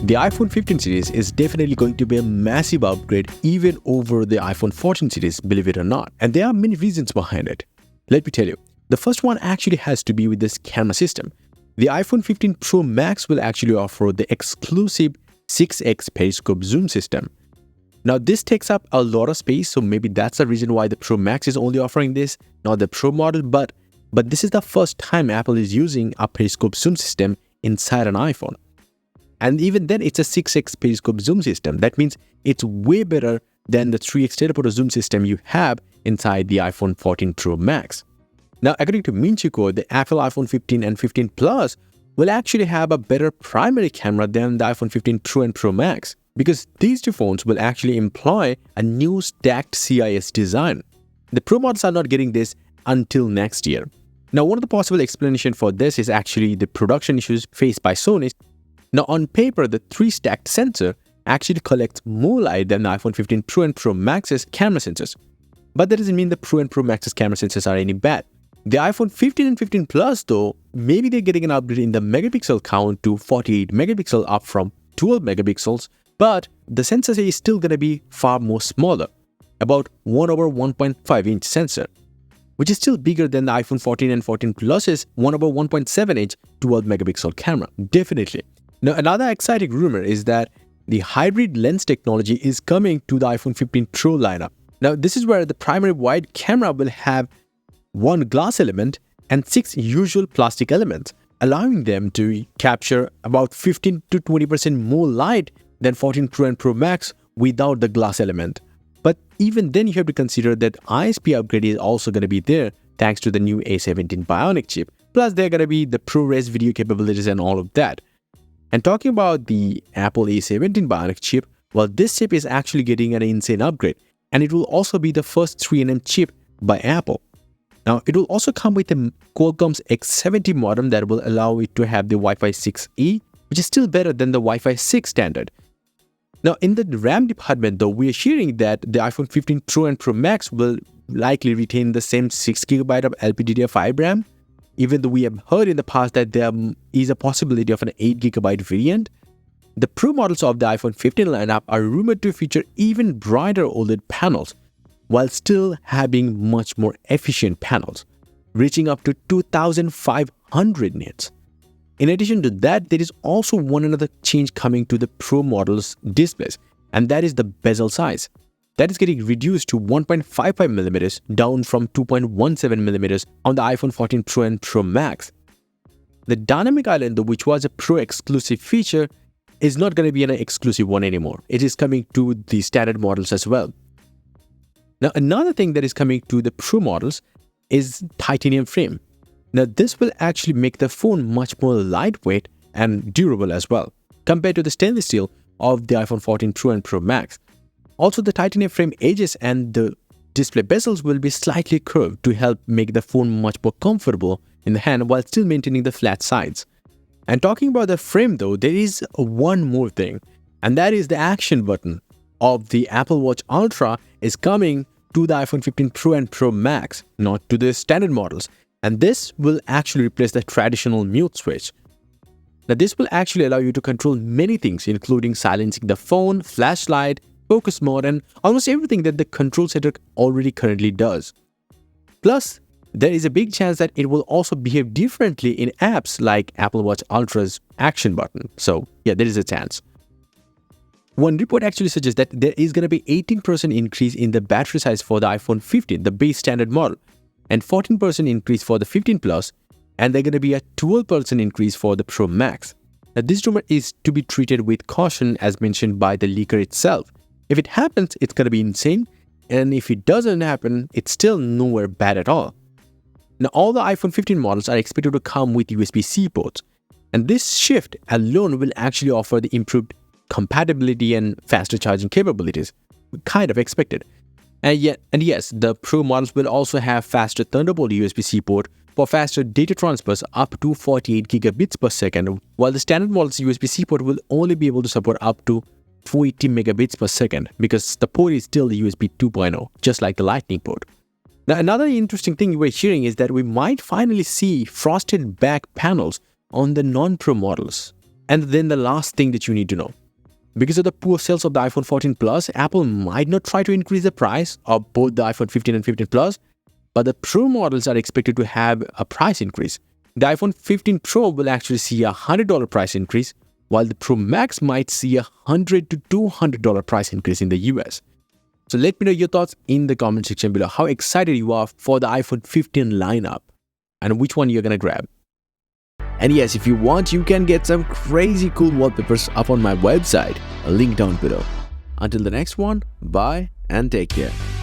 The iPhone 15 series is definitely going to be a massive upgrade even over the iPhone 14 series, believe it or not. And there are many reasons behind it. Let me tell you. The first one actually has to be with this camera system. The iPhone 15 Pro Max will actually offer the exclusive 6x periscope zoom system. Now this takes up a lot of space, so maybe that's the reason why the Pro Max is only offering this, not the Pro model, but this is the first time Apple is using a periscope zoom system inside an iPhone. And even then, it's a 6x periscope zoom system. That means it's way better than the 3x telephoto zoom system you have inside the iPhone 14 Pro Max. Now, according to Minchico, the Apple iPhone 15 and 15 Plus will actually have a better primary camera than the iPhone 15 Pro and Pro Max, because these two phones will actually employ a new stacked CIS design. The Pro models are not getting this until next year. Now, one of the possible explanations for this is actually the production issues faced by Sony. Now, on paper, the 3-stacked sensor actually collects more light than the iPhone 15 Pro and Pro Max's camera sensors. But that doesn't mean the Pro and Pro Max's camera sensors are any bad. The iPhone 15 and 15 Plus, though, maybe they're getting an upgrade in the megapixel count to 48 megapixel up from 12 megapixels, but the sensor is still going to be far more smaller, about 1/1.5-inch sensor, which is still bigger than the iPhone 14 and 14 Plus's 1/1.7-inch 12 megapixel camera, definitely. Now, another exciting rumor is that the hybrid lens technology is coming to the iPhone 15 Pro lineup. Now, this is where the primary wide camera will have one glass element and 6 usual plastic elements, allowing them to capture about 15 to 20% more light than 14 Pro and Pro Max without the glass element. But even then, you have to consider that ISP upgrade is also going to be there thanks to the new A17 Bionic chip. Plus, there are going to be the ProRes video capabilities and all of that. And talking about the Apple A17 Bionic chip, well, this chip is actually getting an insane upgrade, and it will also be the first 3nm chip by Apple. Now, it will also come with a Qualcomm's X70 modem that will allow it to have the Wi-Fi 6E, which is still better than the Wi-Fi 6 standard. Now, in the RAM department, though, we are hearing that the iPhone 15 Pro and Pro Max will likely retain the same 6GB of LPDDR5 RAM, even though we have heard in the past that there is a possibility of an 8GB variant. The Pro models of the iPhone 15 lineup are rumored to feature even brighter OLED panels, while still having much more efficient panels, reaching up to 2500 nits. In addition to that, there is also one another change coming to the Pro models' displays, and that is the bezel size. That is getting reduced to 1.55mm, down from 2.17mm on the iPhone 14 Pro and Pro Max. The dynamic island, though, which was a Pro exclusive feature, is not going to be an exclusive one anymore. It is coming to the standard models as well. Now, another thing that is coming to the Pro models is titanium frame. Now, this will actually make the phone much more lightweight and durable as well, compared to the stainless steel of the iPhone 14 Pro and Pro Max. Also, the titanium frame edges and the display bezels will be slightly curved to help make the phone much more comfortable in the hand while still maintaining the flat sides. And talking about the frame, though, there is one more thing, and that is the action button of the Apple Watch Ultra is coming to the iPhone 15 Pro and Pro Max, not to the standard models. And this will actually replace the traditional mute switch. Now, this will actually allow you to control many things, including silencing the phone, flashlight, focus mode, and almost everything that the control center already currently does. Plus, there is a big chance that it will also behave differently in apps like Apple Watch Ultra's action button. So, yeah, there is a chance. One report actually suggests that there is going to be 18% increase in the battery size for the iPhone 15, the base standard model, and 14% increase for the 15 Plus, and there's going to be a 12% increase for the Pro Max. Now, this rumor is to be treated with caution as mentioned by the leaker itself. If it happens, it's going to be insane, and if it doesn't happen, it's still nowhere bad at all. Now, all the iPhone 15 models are expected to come with USB-C ports, and this shift alone will actually offer the improved compatibility and faster charging capabilities we kind of expected. And yes, the Pro models will also have faster Thunderbolt USB-C port for faster data transfers up to 48 gigabits per second, while the standard model's USB-C port will only be able to support up to 480 megabits per second because the port is still the USB 2.0, just like the Lightning port. Now, another interesting thing we're hearing is that we might finally see frosted back panels on the non-Pro models. And then the last thing that you need to know. Because of the poor sales of the iPhone 14 Plus, Apple might not try to increase the price of both the iPhone 15 and 15 Plus, but the Pro models are expected to have a price increase. The iPhone 15 Pro will actually see a $100 price increase, while the Pro Max might see a $100 to $200 price increase in the US. So let me know your thoughts in the comment section below. How excited you are for the iPhone 15 lineup and which one you're gonna grab. And yes, if you want, you can get some crazy cool wallpapers up on my website, a link down below. Until the next one, bye and take care.